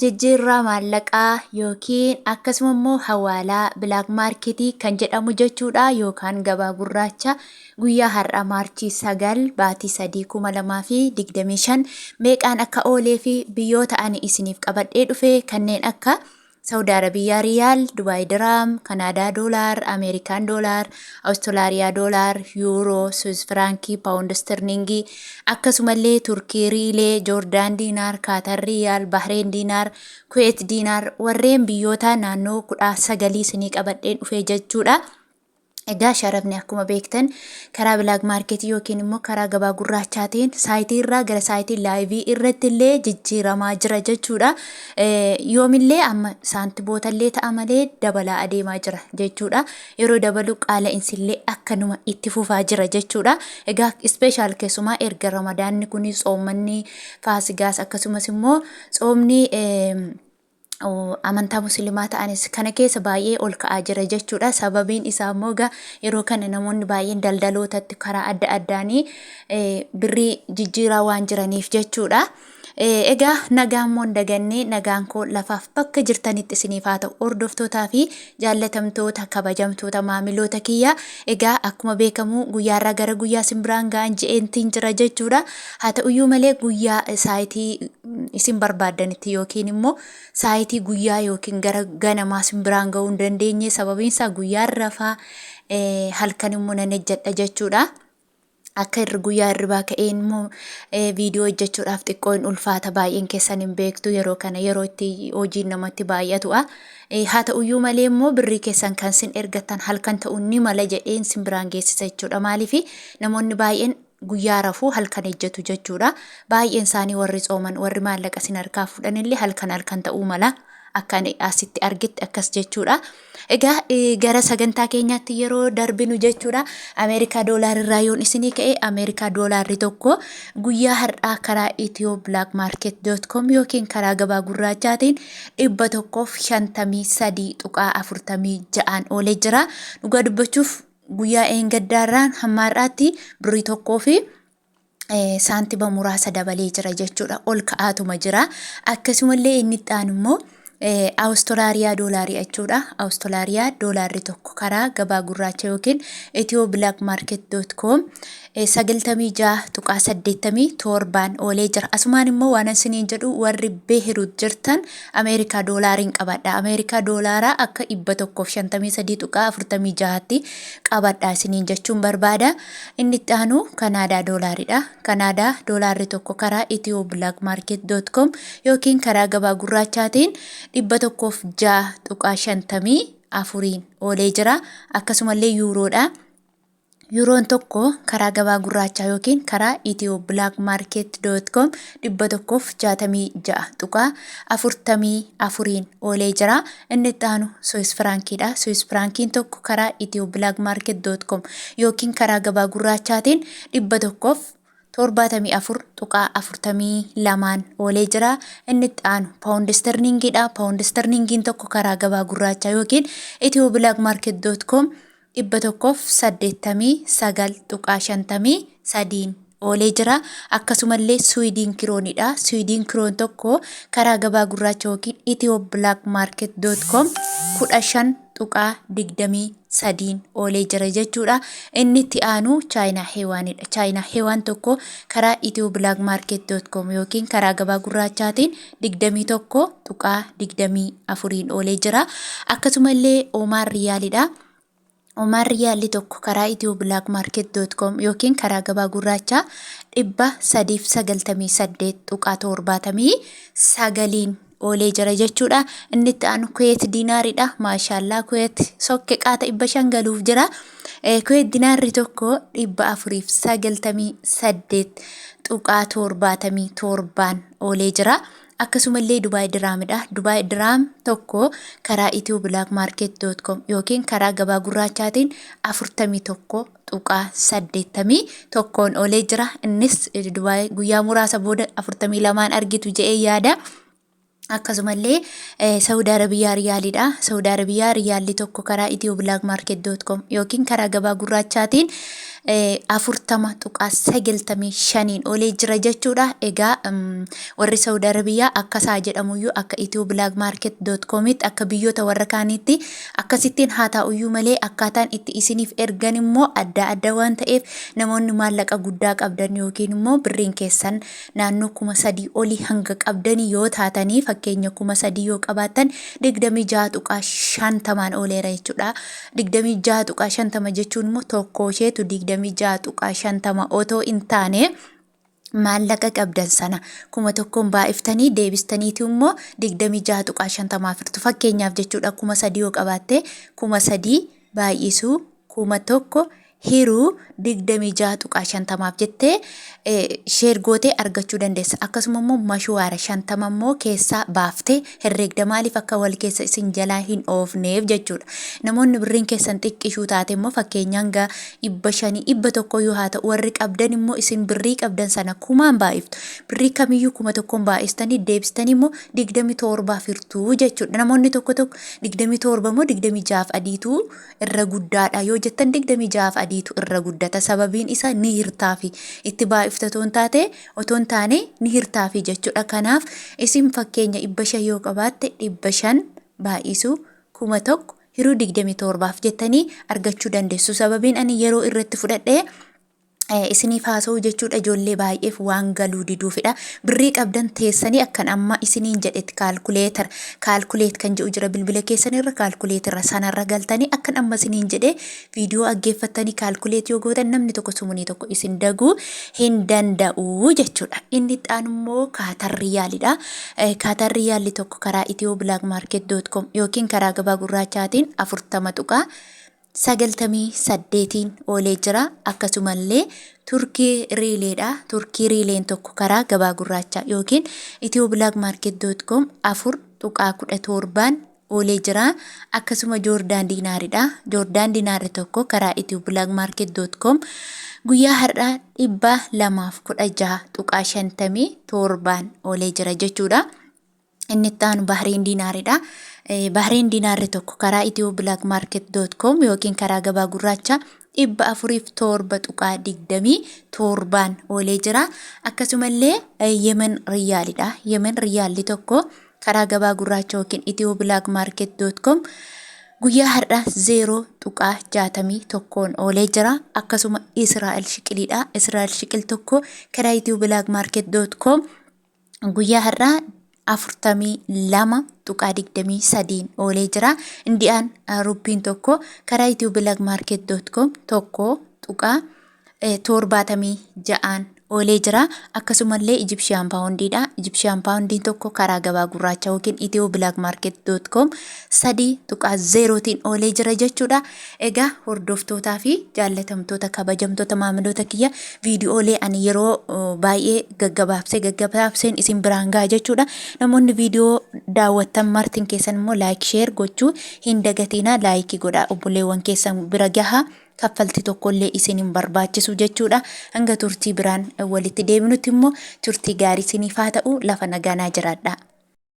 jijjiirraa maallaqaa yookiin akkasuma immoo hawaalaa bilaak maarketii kan jedhamu jechuudha yookaan gabaa gurraacha guyyaa har'a maarchii 9 baatii 3 2025 meeqaan akka oolee fi biyyoota ani isiniif qabadhee dhufe kanneen akka Saudi Arabia Riyal, Dubai Dirham, Canada Dollar, American Dollar, Australia Dollar, Euro, Swiss Franc, Pound Sterling, akkasumallee Turkii Riilee, Jordan Dinar, Qatar Riyal, Bahrain Dinar, Kuwait Dinar warreen biyyoota naannoo 19 isinii qabadheen dhufe jechuudha. Egaa sharafni akkuma beektan karaa bilaak maarketii yookiin immoo karaa gabaa gurraachaatiin saayitii irraa gara saayitii laayivii irratti illee jijjiiramaa jira jechuudha. Yoomillee amma saantiboota illee ta'a malee dabalaa adeemaa jira jechuudha. Yeroo dabalu qaala'insillee akkanuma itti fufaa jira jechuudha. Egaa ispeeshaal keessumaa erga ramadaanni kun tsoommanni faasigaas akkasumas immoo tsoomni amantaa musliimaa ta'anis kana keessa baay'ee ol ka'aa jira jechuudha. Sababiin isaa immoo yeroo kana namoonni baay'een daldalootatti karaa adda addaanii birrii jijjiiraa waan jiraniif jechuudha. Egaa nagaan moo dagannee nagaan koo lafaaf bakka jirtanitti isiniif haa ta'u hordoftootaa fi jaallatamtoota kabajamtoota maamiloota kiyya. Egaa akkuma beekamu guyyaarraa gara guyyaa simbiraan ga'an je'eentiin jira jechuudha. Haa ta'uyyuu malee guyyaa saayitii isin barbaadanitti yookiin immoo saayitii guyyaa yookiin gara ganamaa simbiraan ga'uu hin dandeenye sababiin isaa guyyaa rafaa halkan immoo nan ejjedha jechuudha. Akka irra guyyaa irribaa ka'een immoo viidiyoo hojjechuudhaaf xiqqoo hin ulfaata baay'een keessan hin beektu yeroo kana yeroo itti hojiin namatti baay'atu'a. Haa ta'uyyuu malee immoo birrii keessan kan sin ergatan halkan ta'uun ni mala jedheen simbiraan geessisa jechuudha. Maaliif namoonni baay'een guyyaa rafuu halkan ejjetu jechuudha. Baay'een isaanii warri tsooman warri maallaqa sin harkaa fudhanillee halkan ta'uu mala. Akka asitti argitti akkas jechuudha. Egaa gara sagantaa keenyaatti yeroo darbinu jechuudha. Ameerikaa doolaarri irraa yoon isinii ka'e Ameerikaa doolaarri tokko guyyaa har'aa karaa ethioblakmarket.com yookiin karaa gabaa gurraachaatiin 153.46 oolee jira. Dhugaa dubbachuuf guyyaa eengaddaarraan hamma har'aatti birrii tokkoo fi saantiba muraasa dabalee jira jechuudha. Ol ka'aatuma jira. Akkasumallee inni itti immoo Australia doolarii jechuudha. Australia doolaarri tokko karaa gabaa gurraacha yookiin ethioblakmarket.com 96.87 oolee jira. Asumaan immoo waan isiniin jedhu warri Beirut jirtan Ameerikaa doolaariin qabadha. Ameerikaa doolaaraa akka 153.46tti qabadha isiniin jechuun barbaada. Inni itti aanu Canada doolaaridha. Canada doolaarri tokko karaa ethioblakmarket.com yookiin karaa gabaa gurraachaatiin 106.54 oolee jira. Akkasumallee yuuroodha. Yuuroon tokko karaa gabaa gurraachaa yookiin karaa ethioblakmarket.com 166.44 oolee jira. Inni itti aanu Swiss Frankidha. Swiss Frankiin tokko karaa ethioblakmarket.com yookiin karaa gabaa gurraachaatiin 174.42 oolee jira. Inni itti aanu Pound Sterlingidha. Pound Sterlingiin tokko karaa gabaa gurraachaa yookiin ethioblakmarket.com 189.53 oolee jira. Akkasumallee Sweden Kroonidha. Sweden Kroon tokko karaa gabaa gurraacha yookiin ethioblakmarket.com 15.23 oolee jira jechuudha. Inni itti aanu China Hewanidha. China Hewan tokko karaa ethioblakmarket.com yookiin karaa gabaa gurraachaatiin 21.24 oolee jira. Akkasumallee Olmaa Riyaalidha. Olmaa Riyaalli tokko karaa ethioblakmarket.com yookiin karaa gabaa gurraachaa 398.79 oolee jira jechuudha. Inni itti aanu Kuwait Dinaaridha. Maashaallah Kuwait sokke qaata 500 galuuf jira. Kuwait Dinaarri tokko 498.77 oolee jira. Akkasumallee Dubai Dirhamidha. Dubai Dirham tokko karaa ethioblakmarket.com yookiin karaa gabaa gurraachaatiin 41.81 oolee jira. Innis Dubai guyyaa muraasa booda 42 argitu jedhee yaada. Akkasumallee Saudi Arabia Riyaalidha. Saudi Arabia Riyaalli tokko karaa ethioblakmarket.com yookiin karaa gabaa gurraachaatiin 40.95 olee jira jechuudha. Egaa warri Saudi Arabiyaa akkasaa jedhamuyyuu akka itiyooblaakmaarket.com akka biyyoota warra kaaniitti akkasittiin haa ta'uyyuu malee akkaataan itti isiniif ergan immoo adda waan ta'eef namoonni maallaqa guddaa qabdan yookiin immoo birriin keessan naannoo 3,000 olii hanga qabdanii yoo taatanii fakkeenya 3,000 yoo qabaatan 26.50 ooleera jechuudha. 26.50 jechuun immoo tokko isheetu 26.50 otoo hin taane maallaqa qabdan sana 1,000 baaiftanii deebistaniiti immoo 26.50 firtu. Fakkeenyaaf jechuudha 3,000 yoo qabaatte 3,000 baay'isuu 1,000 hiruu 26.50 jettee sheer gootee argachuu dandeessa. Akkasuma immoo mashwaara 50 immoo keessaa baaftee herreegda maaliif akka wal keessa isin jalaa hin oofneef jechuudha. Namoonni birriin keessan xiqqishuu taate immoo fakkeenyaan 500 100 yoo haa ta'u warri qabdan immoo isin birrii qabdan sana 1,000 baay'iftu. Birrii kamiyyuu 1,000 baay'istanii deebistanii immoo 27 firtuu jechuudha. Namoonni tokko 27 immoo 26 adiitu irra guddaadha yoo jettan 26 adiitu irra guddata. Sababiin isaa ni hirtaafi itti baay'iftatoon taate otoon taane ni hirtaafi jechuudha. Kanaaf isin fakkeenya 500 yoo qabaatte 500 baay'isuu 1,000 hiruu 27 jettanii argachuu dandeessu. Sababiin ani yeroo irratti fudhadhee isiniif haasa'u jechuudha ijoollee baay'eef waan galuu diduufidha. Birrii qabdan teessanii akkan amma isiniin jedhetti kaalkuleet kan jedhu jira bilbila keessanirra kaalkuleetirra sanarra galtanii akkan amma isiniin jedhee viidiyoo dhaggeeffattanii kaalkuleet yoo gootan namni tokko sumunii tokko isin daguu hin danda'u jechuudha. Inni xaan immoo Kaatar Riyaalidha. Kaatar Riyaalli tokko karaa itiyooblaakmaarket.com yookiin karaa gabaa gurraachaatiin 40.98 oolee jira. Akkasumallee Turkii riileedha. Turkii riileen tokko karaa gabaa gurraachaa yookiin itiyooblaakmaarket.com 4.17 oolee jira. Akkasuma Joordaan diinaaridha. Joordaan diinaarri tokko karaa itiyooblaakmaarket.com guyyaa hardhaa 216.57 oolee jira jechuudha. Inni itti Bahriin diinaaridha. Bahriin diinaarri tokko karaa itiyooblaakmaarket.com yookiin karaa gabaa gurraachaa 407.27 oolee jira. Akkasumallee Yemen Riyaalidha. Yemen Riyaalli tokko karaa gabaa gurraachaa yookiin itiyooblaakmaarket.com guyyaa hardhaa 0.61 oolee jira. Akkasuma Israa'el shiqiliidha. Israa'el shiqil tokko karaa itiyooblaakmaarket.com guyyaa hardhaa 42.23 oolee jira. Indiyaan rupiin tokko karaa itiyooblaakmaarket.com 1.76 oolee jira. Akkasumallee Ijipshiyaan paawundiidha. Ijipshiyaan paawundiin tokko karaa gabaa gurraachaa yookiin itiyooblaakmaarket.com 3.0 oolee jira jechuudha. Egaa hordoftootaa fi jaallatamtoota kabajamtoota maamiloota kiyya viidiyoolee ani yeroo baay'ee gaggabaabseen isin biraan ga'a jechuudha. Namoonni viidiyoo daawwattan martin keessan immoo laayik sheer gochuu hin dagatinaa. Laayikii godhaa obboleewwan keessan bira gahaa. Kaffaltii tokkollee isin hin barbaachisu jechuudha. Hanga turtii biraan walitti deebinutti immoo turtii gaarii isiniif haa ta'u. Lafa nagaanaa jiraadhaa.